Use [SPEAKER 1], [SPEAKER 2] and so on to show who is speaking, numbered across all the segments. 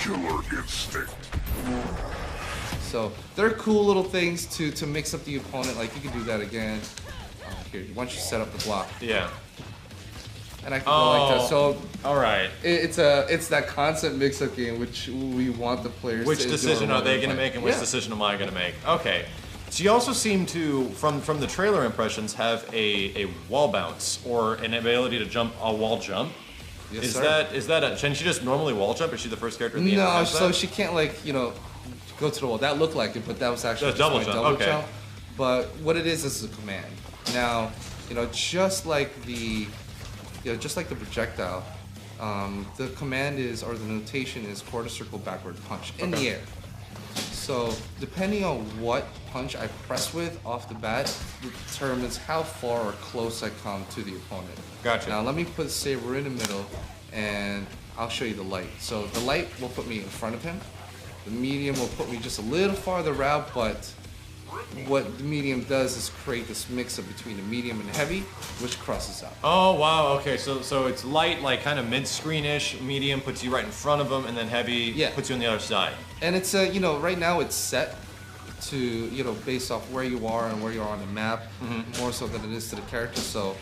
[SPEAKER 1] Killer instinct.
[SPEAKER 2] So they're cool little things to mix up the opponent. Like you can do that again. Here, once you set up the block.
[SPEAKER 3] Yeah.
[SPEAKER 2] And I can go like that. So
[SPEAKER 3] all right.
[SPEAKER 2] It's that constant mix-up game which we want the players.
[SPEAKER 3] Which
[SPEAKER 2] to
[SPEAKER 3] decision
[SPEAKER 2] enjoy
[SPEAKER 3] are they going to
[SPEAKER 2] play.
[SPEAKER 3] make, and which decision am I going to make? Okay. So you also seem to, from the trailer impressions, have a wall bounce or an ability to jump a wall jump.
[SPEAKER 2] Yes,
[SPEAKER 3] is
[SPEAKER 2] sir.
[SPEAKER 3] can she just normally wall jump? Is she the first character in the game that
[SPEAKER 2] No,
[SPEAKER 3] has
[SPEAKER 2] so
[SPEAKER 3] that?
[SPEAKER 2] she can't like go to the wall. That looked like it, but that was actually
[SPEAKER 3] That's
[SPEAKER 2] just
[SPEAKER 3] double
[SPEAKER 2] my
[SPEAKER 3] jump,
[SPEAKER 2] double
[SPEAKER 3] okay.
[SPEAKER 2] jump. But what it is a command. Now, just like the projectile, the command is, or the notation is quarter circle backward punch in the air. So depending on what punch I press with off the bat determines how far or close I come to the opponent.
[SPEAKER 3] Gotcha.
[SPEAKER 2] Now let me put Saber in the middle and I'll show you the light. So the light will put me in front of him. The medium will put me just a little farther out, but what the medium does is create this mix-up between the medium and heavy, which crosses out.
[SPEAKER 3] Oh wow, okay, so it's light, like kind of mid-screen-ish, medium puts you right in front of them, and then heavy puts you on the other side.
[SPEAKER 2] And it's right now it's set to based off where you are and where you are on the map, more so than it is to the character. So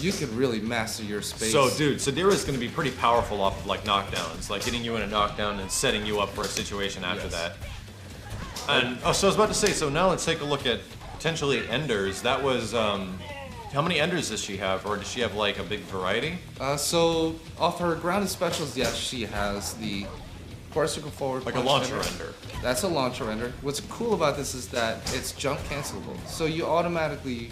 [SPEAKER 2] you could really master your space.
[SPEAKER 3] So dude, Sadira is going to be pretty powerful off of like knockdowns, like getting you in a knockdown and setting you up for a situation after that. And so I was about to say, so now let's take a look at potentially enders. That was how many enders does she have, or does she have like a big variety?
[SPEAKER 2] So off her grounded specials, yes, she has the quarter circle forward,
[SPEAKER 3] like a launcher ender.
[SPEAKER 2] That's a launcher ender. What's cool about this is that it's jump cancelable, so you automatically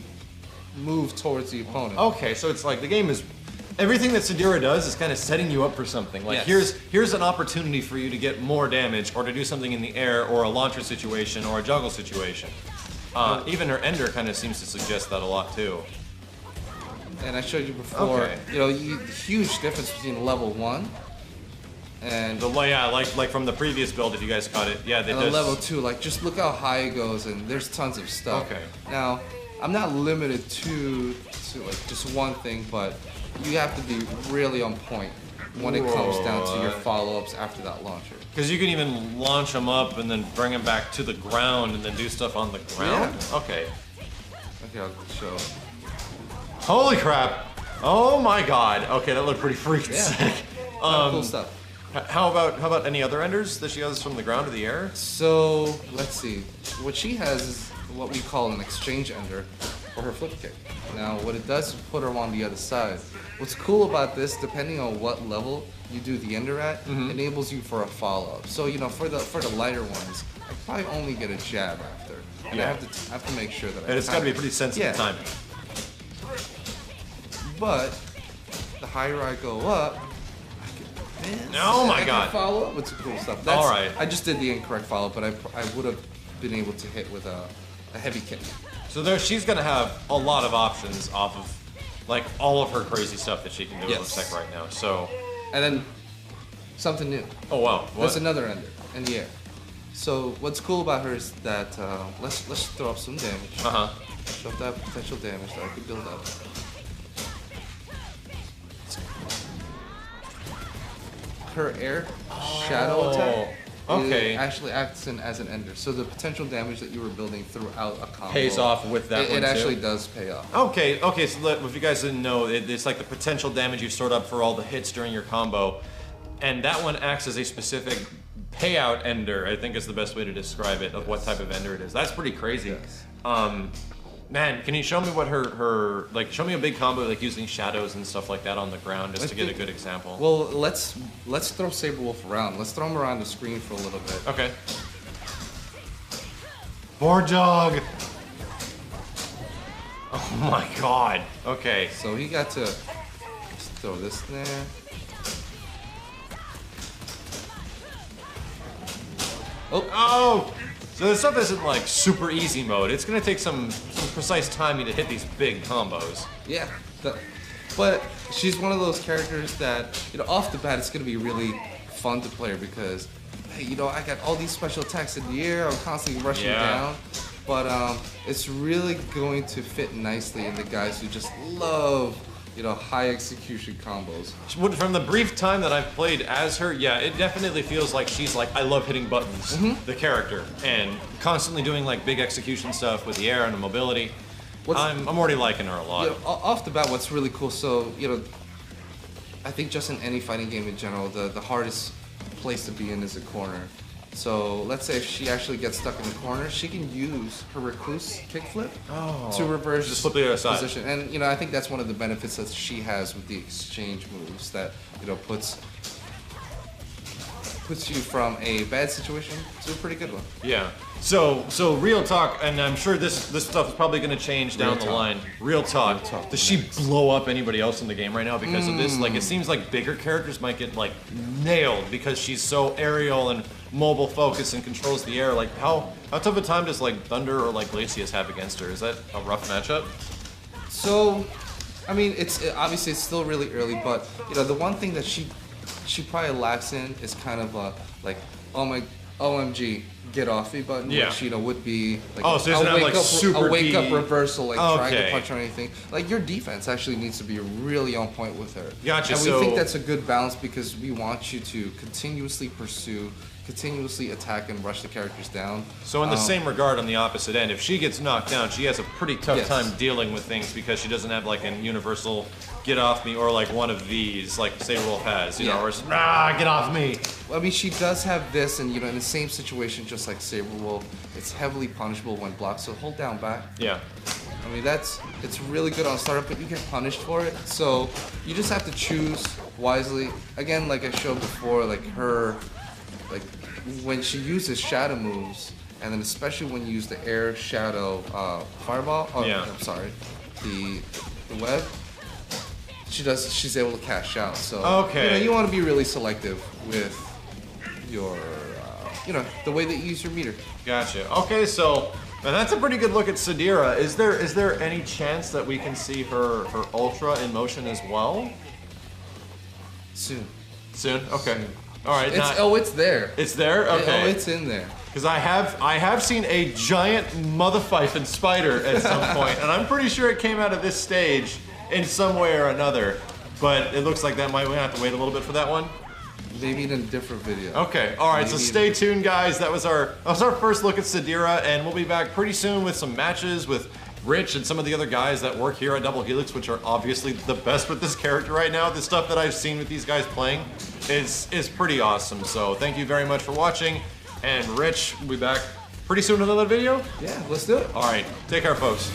[SPEAKER 2] move towards the opponent.
[SPEAKER 3] Okay, so it's like the game is. Everything that Sadira does is kind of setting you up for something. Like here's an opportunity for you to get more damage, or to do something in the air, or a launcher situation, or a juggle situation. Even her ender kind of seems to suggest that a lot too.
[SPEAKER 2] And I showed you before, huge difference between level 1 and
[SPEAKER 3] like from the previous build, if you guys caught it,
[SPEAKER 2] and level 2. Like just look how high it goes, and there's tons of stuff.
[SPEAKER 3] Okay.
[SPEAKER 2] Now, I'm not limited to like just one thing, but you have to be really on point when it comes down to your follow-ups after that launcher.
[SPEAKER 3] Because you can even launch them up and then bring them back to the ground and then do stuff on the ground?
[SPEAKER 2] Yeah.
[SPEAKER 3] Okay.
[SPEAKER 2] Okay, I'll show.
[SPEAKER 3] Holy crap! Oh my god! Okay, that looked pretty freaking sick.
[SPEAKER 2] Cool stuff.
[SPEAKER 3] How about any other enders that she has from the ground to the air?
[SPEAKER 2] So, let's see. What she has is what we call an exchange ender for her flip kick. Now, what it does is put her on the other side. What's cool about this, depending on what level you do the ender at, enables you for a follow-up. So, for the lighter ones, I probably only get a jab after, and I have to make sure that
[SPEAKER 3] And it's got to be pretty sensitive timing.
[SPEAKER 2] But the higher I go up, I can follow up with some cool stuff.
[SPEAKER 3] All right.
[SPEAKER 2] I just did the incorrect follow, but I would have been able to hit with a heavy kick.
[SPEAKER 3] So she's gonna have a lot of options off of like all of her crazy stuff that she can do. It looks like right now. So,
[SPEAKER 2] and then something new.
[SPEAKER 3] Oh wow! What?
[SPEAKER 2] There's another ender in the air. So what's cool about her is that let's throw up some damage. Show up that potential damage that I could build up. Her air shadow attack. It actually acts as an ender, so the potential damage that you were building throughout a combo
[SPEAKER 3] pays off with that one
[SPEAKER 2] It actually
[SPEAKER 3] too?
[SPEAKER 2] does pay off.
[SPEAKER 3] Okay, so if you guys didn't know, it's like the potential damage you stored up for all the hits during your combo, and that one acts as a specific payout ender, I think is the best way to describe it, of what type of ender it is. That's pretty crazy. Man, can you show me what her like? Show me a big combo like using shadows and stuff like that on the ground, just to get a good example.
[SPEAKER 2] Well, let's throw Saberwolf around. Let's throw him around the screen for a little bit.
[SPEAKER 3] Okay. Board jog. Oh my god. Okay.
[SPEAKER 2] So he got to just throw this there.
[SPEAKER 3] Oh! So this stuff isn't like super easy mode. It's gonna take some precise timing to hit these big combos.
[SPEAKER 2] Yeah, but she's one of those characters that, off the bat, it's gonna be really fun to play her because, hey, I got all these special attacks in the air. I'm constantly rushing down, but it's really going to fit nicely in the guys who just love high execution combos.
[SPEAKER 3] From the brief time that I've played as her, yeah, it definitely feels like she's like, I love hitting buttons, the character, and constantly doing like big execution stuff with the air and the mobility. I'm already liking her a lot.
[SPEAKER 2] Off the bat, what's really cool, so, I think just in any fighting game in general, the hardest place to be in is a corner. So let's say if she actually gets stuck in the corner, she can use her recluse kickflip to reverse
[SPEAKER 3] just flip the other side.
[SPEAKER 2] position. And I think that's one of the benefits that she has with the exchange moves that puts you from a bad situation to a pretty good one.
[SPEAKER 3] Yeah. So real talk, and I'm sure this stuff is probably going to change down the line. Real talk. Does she blow up anybody else in the game right now because of this? Like, it seems like bigger characters might get like nailed because she's so aerial and mobile focused and controls the air. Like, how tough a time does like Thunder or like Glacius have against her? Is that a rough matchup?
[SPEAKER 2] So, I mean, obviously it's still really early, but the one thing that she probably lacks in is kind of like, oh my, OMG, get off me button, which would be like
[SPEAKER 3] so doesn't have, like, super
[SPEAKER 2] a wake up
[SPEAKER 3] key
[SPEAKER 2] reversal, like trying to punch or anything. Like, your defense actually needs to be really on point with her.
[SPEAKER 3] Gotcha.
[SPEAKER 2] And we think that's a good balance because we want you to continuously pursue, continuously attack and rush the characters down.
[SPEAKER 3] So in the same regard, on the opposite end, if she gets knocked down, she has a pretty tough time dealing with things because she doesn't have like a universal get off me or like one of these like Saberwolf has, you know, or get off me.
[SPEAKER 2] I mean, she does have this, and in the same situation, just like Saberwolf, it's heavily punishable when blocked. So hold down back.
[SPEAKER 3] Yeah.
[SPEAKER 2] I mean, it's really good on startup, but you get punished for it. So you just have to choose wisely. Again, like I showed before, like her, like when she uses shadow moves, and then especially when you use the air shadow fireball. I'm sorry, the web. She's able to cash out. So you want to be really selective with your the way that you use your meter.
[SPEAKER 3] Gotcha. Okay, so that's a pretty good look at Sadira. Is there any chance that we can see her ultra in motion as well?
[SPEAKER 2] Soon.
[SPEAKER 3] Okay. All right.
[SPEAKER 2] It's there.
[SPEAKER 3] It's there. Okay.
[SPEAKER 2] It's in there.
[SPEAKER 3] Because I have seen a giant motherfucking spider at some point, and I'm pretty sure it came out of this stage in some way or another. But it looks like we have to wait a little bit for that one.
[SPEAKER 2] Maybe in a different video.
[SPEAKER 3] Okay, all right. So stay tuned, guys. That was our first look at Sadira, and we'll be back pretty soon with some matches with Rich and some of the other guys that work here at Double Helix, which are obviously the best with this character right now. The stuff that I've seen with these guys playing is pretty awesome. So thank you very much for watching. And Rich will be back pretty soon with another video?
[SPEAKER 2] Yeah, let's do it.
[SPEAKER 3] All right, take care, folks.